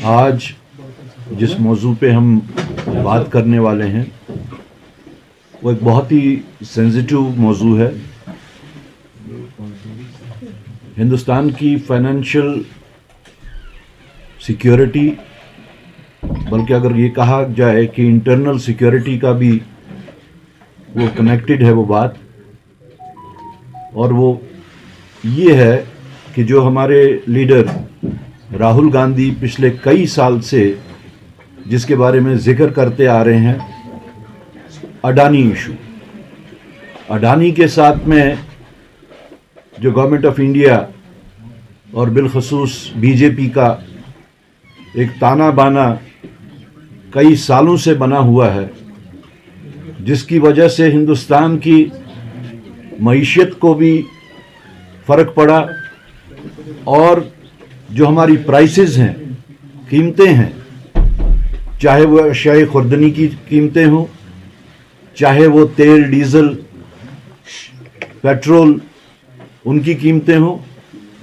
आज जिस मौजू पे हम बात करने वाले हैं वो एक बहुत ही सेंसिटिव मौजू है। हिंदुस्तान की फाइनेंशियल सिक्योरिटी, बल्कि अगर ये कहा जाए कि इंटरनल सिक्योरिटी का भी वो कनेक्टेड है वो बात, और वो ये है कि जो हमारे लीडर राहुल गांधी पिछले कई साल से जिसके बारे में जिक्र करते आ रहे हैं, अडानी इशू। अडानी के साथ में जो गवर्नमेंट ऑफ इंडिया और बिलखसूस बीजेपी का एक ताना बाना कई सालों से बना हुआ है, जिसकी वजह से हिंदुस्तान की मईशत को भी फ़र्क पड़ा और जो हमारी प्राइसेस हैं, कीमतें हैं, चाहे वो अशियाए खुर्दनी की कीमतें हों, चाहे वो तेल डीजल पेट्रोल उनकी कीमतें हों,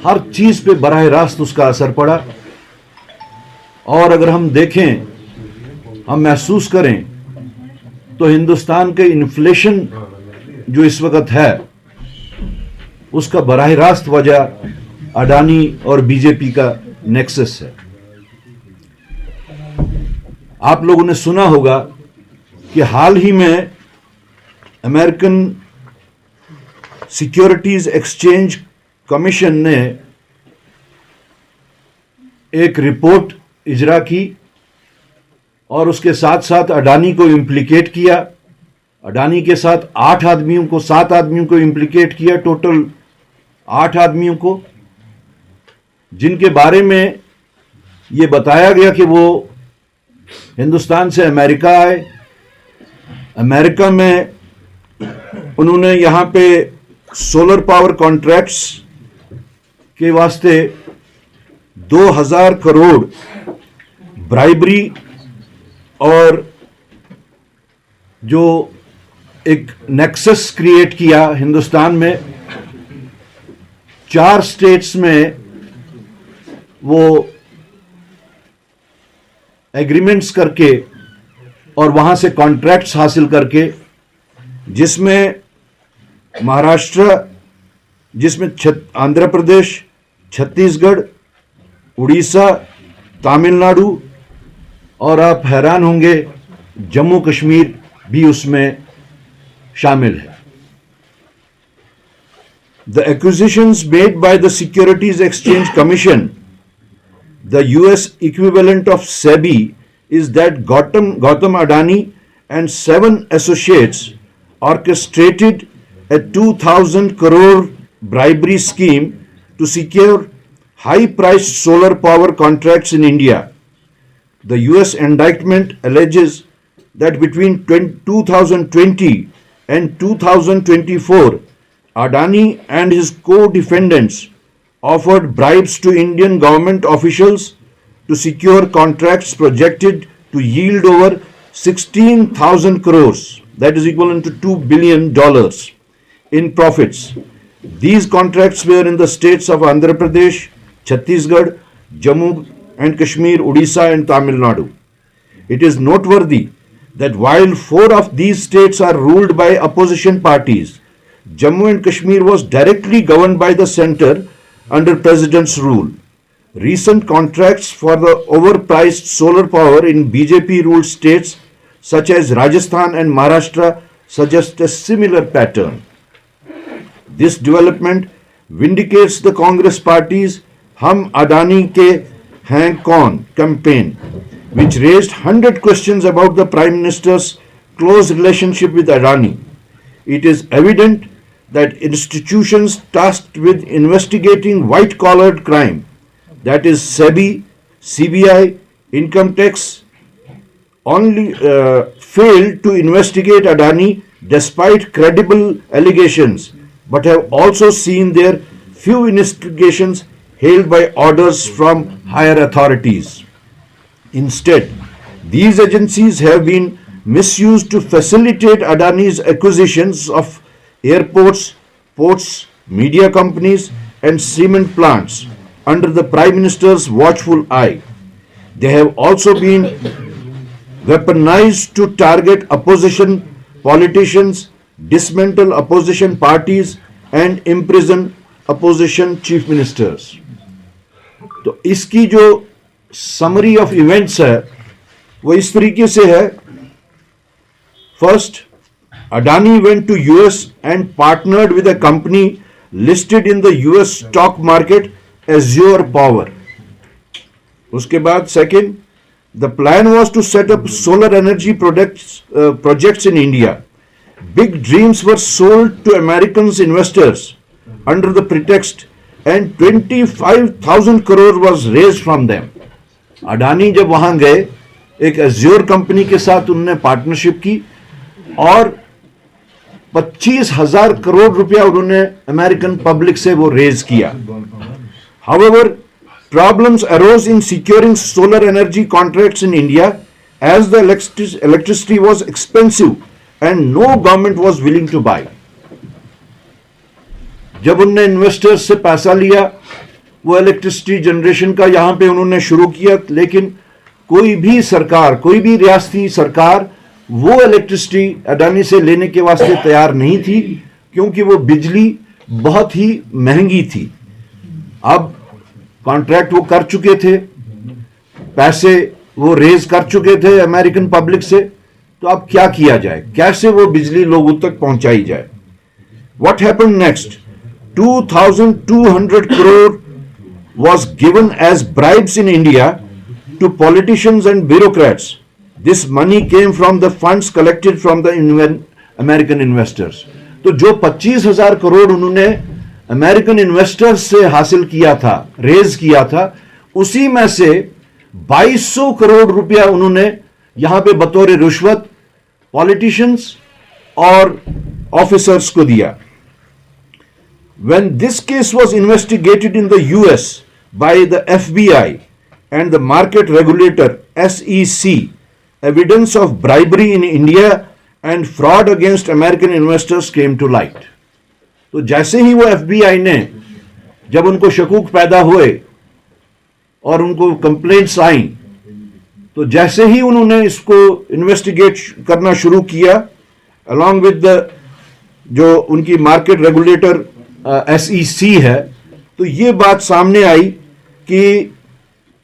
हर चीज़ पे बराह रास्त उसका असर पड़ा। और अगर हम देखें, हम महसूस करें तो हिंदुस्तान के इन्फ्लेशन जो इस वक्त है उसका बराह रास्त वजह अडानी और बीजेपी का नेक्सस है। आप लोगों ने सुना होगा कि हाल ही में अमेरिकन सिक्योरिटीज एक्सचेंज कमीशन ने एक रिपोर्ट इजरा की और उसके साथ साथ अडानी को इम्प्लीकेट किया। अडानी के साथ 7 आदमियों को इम्प्लीकेट किया, टोटल 8 आदमियों को, जिनके बारे में ये बताया गया कि वो हिंदुस्तान से अमेरिका आए, अमेरिका में उन्होंने यहाँ पे सोलर पावर कॉन्ट्रैक्ट्स के वास्ते 2000 करोड़ ब्राइबरी और जो एक नेक्सस क्रिएट किया हिंदुस्तान में। 4 स्टेट्स में वो एग्रीमेंट्स करके और वहां से कॉन्ट्रैक्ट्स हासिल करके, जिसमें महाराष्ट्र, जिसमें आंध्र प्रदेश, छत्तीसगढ़, उड़ीसा, तमिलनाडु और आप हैरान होंगे जम्मू कश्मीर भी उसमें शामिल है। The acquisitions made by the Securities Exchange Commission, the US equivalent of SEBI, is that Gautam Adani and 7 associates orchestrated a 2,000 crore bribery scheme to secure high-priced solar power contracts in India. The US indictment alleges that between 2020 and 2024, Adani and his co-defendants offered bribes to Indian government officials to secure contracts projected to yield over 16,000 crores, that is equivalent to $2 billion in profits. These contracts were in the states of Andhra Pradesh, Chhattisgarh, Jammu and Kashmir, Odisha and Tamil Nadu. It is noteworthy that while 4 of these states are ruled by opposition parties, Jammu and Kashmir was directly governed by the center under President's rule. Recent contracts for the overpriced solar power in BJP-ruled states such as Rajasthan and Maharashtra suggest a similar pattern. This development vindicates the Congress party's Hum Adani Ke Hain Kaun campaign, which raised 100 questions about the Prime Minister's close relationship with Adani. It is evident that institutions tasked with investigating white-collar crime, that is SEBI, CBI, income tax, only failed to investigate Adani despite credible allegations, but have also seen their few investigations hailed by orders from higher authorities. Instead, these agencies have been misused to facilitate Adani's acquisitions of airports, ports, media companies and cement plants under the Prime Minister's watchful eye. They have also been weaponized to target opposition politicians, dismantle opposition parties, and imprison opposition chief ministers. तो इसकी जो summary of events है वो इस तरीके से है. First, Adani went to US and partnered with a company listed in the US stock market, Azure Power. उसके बाद second, the plan was to set up solar energy projects in India. Big dreams were sold to American investors under the pretext and 25,000 crore was raised from them. Adani जब वहां गए, एक Azure company के साथ उन्होंने partnership की और 25,000 करोड़ रुपया उन्होंने अमेरिकन पब्लिक से वो रेज किया. However, problems arose in securing solar energy contracts in India as the electricity was expensive and no government was willing to buy. जब उन्होंने इन्वेस्टर्स से पैसा लिया, वो इलेक्ट्रिसिटी जनरेशन का यहां पे उन्होंने शुरू किया, लेकिन कोई भी सरकार, कोई भी रियासती सरकार वो इलेक्ट्रिसिटी अडानी से लेने के वास्ते तैयार नहीं थी, क्योंकि वो बिजली बहुत ही महंगी थी. अब कॉन्ट्रैक्ट वो कर चुके थे, पैसे वो रेज कर चुके थे अमेरिकन पब्लिक से, तो अब क्या किया जाए, कैसे वो बिजली लोगों तक पहुंचाई जाए. What happened next? 2,200 crore was given as bribes in India to politicians and bureaucrats. This money came from the funds collected from the American investors. तो जो 25,000 करोड़ उन्होंने अमेरिकन इन्वेस्टर्स से हासिल किया था, रेज किया था, उसी में से 2,200 करोड़ रुपया उन्होंने यहां पे बतौर रिश्वत पॉलिटिशियंस और ऑफिसर्स को दिया. When this case was investigated in the US by the FBI and the market regulator SEC, evidence of bribery in India and fraud against American investors came to light. तो जैसे ही वो FBI ने, जब उनको शकूक पैदा हुए और उनको कंप्लेंट्स आई, तो जैसे ही उन्होंने इसको इन्वेस्टिगेट करना शुरू किया, along with the जो उनकी मार्केट रेगुलेटर SEC है, तो ये बात सामने आई कि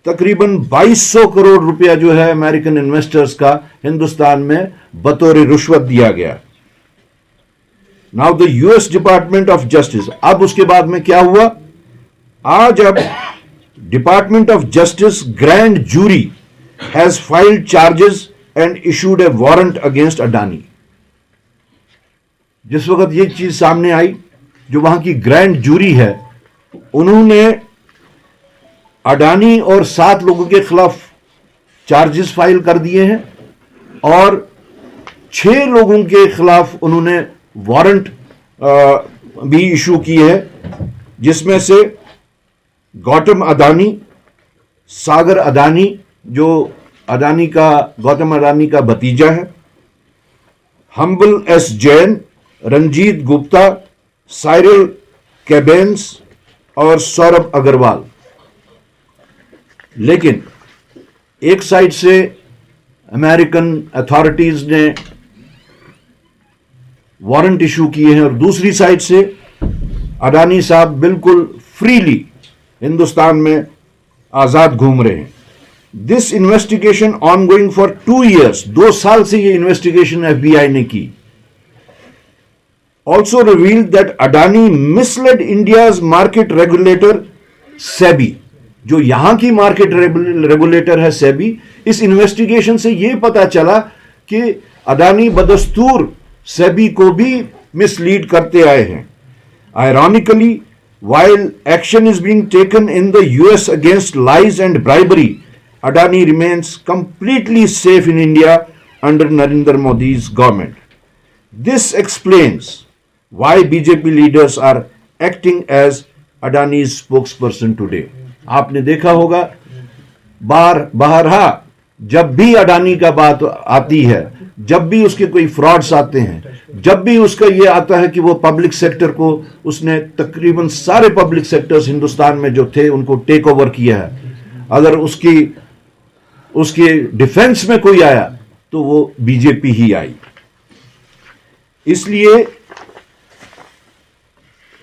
तकरीबन 2,200 करोड़ रुपया जो है अमेरिकन इन्वेस्टर्स का हिंदुस्तान में बतौर रिश्वत दिया गया. Now the US department of justice, अब उसके बाद में क्या हुआ? आज अब department of justice grand jury has filed charges and issued a warrant against Adani. जिस वक्त ये चीज सामने आई, जो वहां की ग्रैंड जूरी है, उन्होंने अडानी और 7 लोगों के खिलाफ चार्जेस फाइल कर दिए हैं और 6 लोगों के खिलाफ उन्होंने वारंट भी इशू की है, जिसमें से गौतम अडानी, सागर अडानी जो गौतम अडानी का भतीजा है, हम्बल S Jain, Ranjit Gupta, Cyril Cabanes और सौरभ अग्रवाल. लेकिन एक साइड से अमेरिकन अथॉरिटीज ने वारंट इशू किए हैं और दूसरी साइड से अडानी साहब बिल्कुल फ्रीली हिंदुस्तान में आजाद घूम रहे हैं. This investigation ongoing for 2 years, 2 साल से ये इन्वेस्टिगेशन FBI ने की. Also revealed that Adani misled India's market regulator SEBI. जो यहां की मार्केट रेगुलेटर है SEBI, इस इन्वेस्टिगेशन से यह पता चला कि अडानी बदस्तूर SEBI को भी मिसलीड करते आए हैं. Ironically, while action is being taken in the US against lies and bribery, Adani remains completely safe in India under Narendra Modi's government. This explains why BJP leaders are acting as Adani's spokesperson today. आपने देखा होगा बारहा जब भी अडानी का बात आती है, जब भी उसके कोई फ्रॉड्स आते हैं, जब भी उसका ये आता है कि वो पब्लिक सेक्टर को, उसने तकरीबन सारे पब्लिक सेक्टर्स हिंदुस्तान में जो थे उनको टेक ओवर किया है. अगर उसकी उसके डिफेंस में कोई आया तो वो बीजेपी ही आई। इसलिए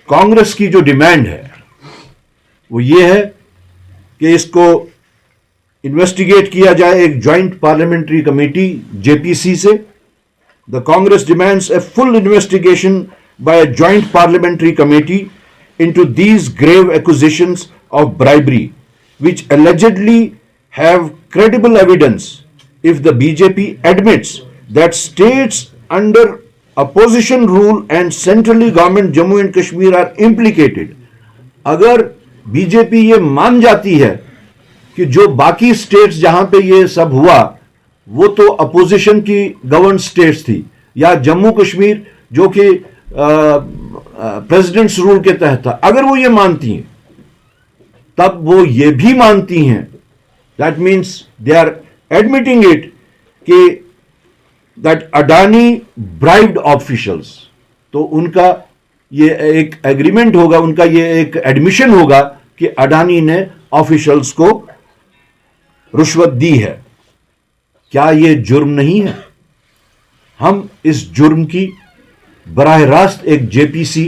कांग्रेस की जो डिमांड है वो ये है कि इसको इन्वेस्टिगेट किया जाए एक ज्वाइंट पार्लियामेंट्री कमेटी जेपीसी से। The Congress demands a full investigation by a joint parliamentary committee into these grave accusations of bribery, which allegedly have credible evidence if the BJP admits that states under opposition rule and centrally government Jammu and Kashmir are implicated. अगर BJP ये मान जाती है कि जो बाकी states जहां पे ये सब हुआ वो तो अपोजिशन की गवर्न स्टेट्स थी, या जम्मू कश्मीर जो कि प्रेसिडेंट्स रूल के तहत था, अगर वो ये मानती हैं तब वो ये भी मानती हैं, that means they are admitting it कि दैट अडानी ब्राइब्ड ऑफिशियल्स, तो उनका ये एक एग्रीमेंट होगा, उनका ये एक एडमिशन होगा कि अडानी ने ऑफिशियल्स को रुश्वत दी है। क्या ये जुर्म नहीं है? हम इस जुर्म की बराह रास्त एक JPC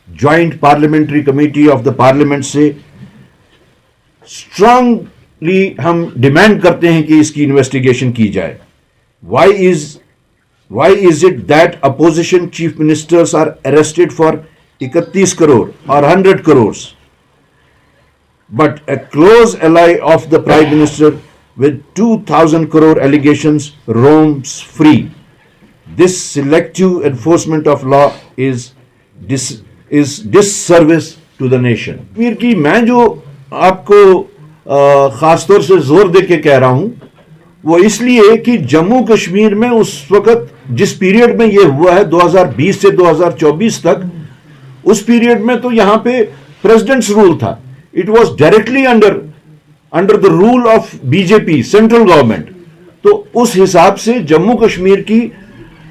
joint parliamentary committee of the parliament से स्ट्रांगली हम डिमांड करते हैं कि इसकी इन्वेस्टिगेशन की जाए। Why is it that opposition chief ministers are arrested for 31 crore or 100 crores, but a close ally of the prime minister with 2000 crore allegations roams free? This selective enforcement of law is disservice to the nation. Kashmir की मैं जो आपको खासतौर से जोर दे के कह रहा हूं वो इसलिए कि जम्मू कश्मीर में उस वक्त जिस पीरियड में ये हुआ है 2020 से 2024 तक, उस पीरियड में तो यहां पे प्रेसिडेंट्स रूल था। It was directly under the rule of BJP central government. तो उस हिसाब से जम्मू कश्मीर की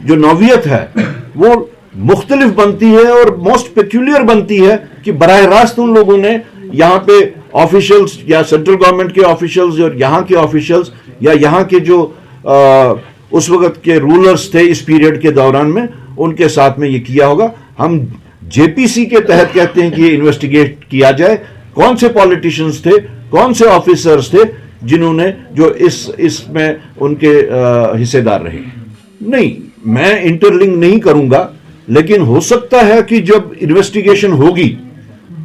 जो नौवियत है वो मुख्तलिफ बनती है और मोस्ट पेक्यूलियर बनती है कि बराह रास्त उन लोगों ने यहाँ पे ऑफिशियल्स या सेंट्रल गवर्नमेंट के ऑफिशियल्स और यहाँ के ऑफिशियल्स या यहाँ के जो उस वक्त के रूलर्स थे इस पीरियड के दौरान में, उनके साथ में ये किया होगा। हम जेपीसी के तहत कहते हैं कि ये इन्वेस्टिगेट किया जाए, कौन से पॉलिटिशियंस थे, कौन से ऑफिसर्स थे जिन्होंने जो इसमें उनके हिस्सेदार रहे। नहीं, मैं इंटरलिंक नहीं करूंगा, लेकिन हो सकता है कि जब इन्वेस्टिगेशन होगी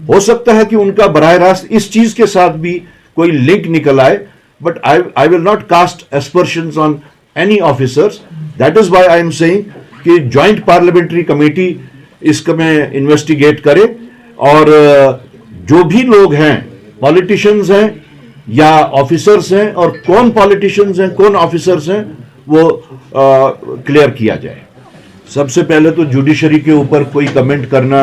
हो सकता है कि उनका बराह रास्त इस चीज के साथ भी कोई लिंक निकल आए, but I will not cast aspersions on any officers. That is why I am saying कि ज्वाइंट पार्लियामेंट्री कमेटी इसका में इन्वेस्टिगेट करे, और जो भी लोग हैं, पॉलिटिशियंस हैं या ऑफिसर्स हैं, और कौन पॉलिटिशियंस हैं कौन ऑफिसर्स हैं वो क्लियर किया जाए। सबसे पहले तो जुडिशरी के ऊपर कोई कमेंट करना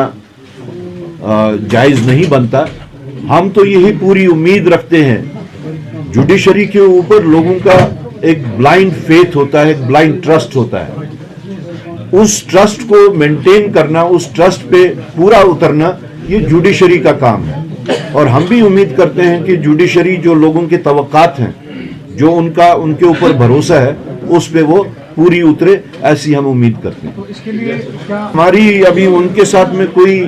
जायज नहीं बनता। हम तो यही पूरी उम्मीद रखते हैं, जुडिशरी के ऊपर लोगों का एक ब्लाइंड फेथ होता है, एक ब्लाइंड ट्रस्ट होता है। उस ट्रस्ट को मेंटेन करना, उस ट्रस्ट पे पूरा उतरना, ये जुडिशरी का काम है। और हम भी उम्मीद करते हैं कि जुडिशरी जो लोगों के तवक्कात हैं, जो उनके ऊपर भरोसा है, उस पे वो पूरी उतरे, ऐसी हम उम्मीद करते हैं। तो इसके लिए क्या हमारी अभी उनके साथ में कोई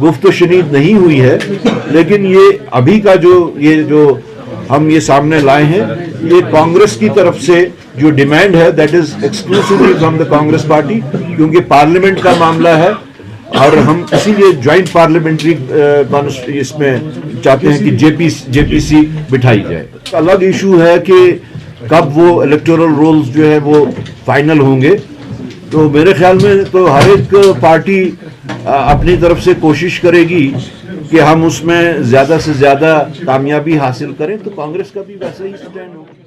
गुफ्त शनीद नहीं हुई है, लेकिन ये अभी का जो हम ये सामने लाए हैं, ये कांग्रेस की तरफ से जो डिमांड है that is exclusively from the Congress party, क्योंकि पार्लियामेंट का मामला है और हम इसीलिए ज्वाइंट पार्लियामेंट्री इसमें चाहते हैं कि जेपीसी बिठाई जाए। अलग इशू है कि कब वो इलेक्टोरल रोल्स जो है वो फाइनल होंगे, तो मेरे ख्याल में तो हर एक पार्टी अपनी तरफ से कोशिश करेगी कि हम उसमें ज्यादा से ज्यादा कामयाबी हासिल करें, तो कांग्रेस का भी वैसा ही स्टैंड होगा।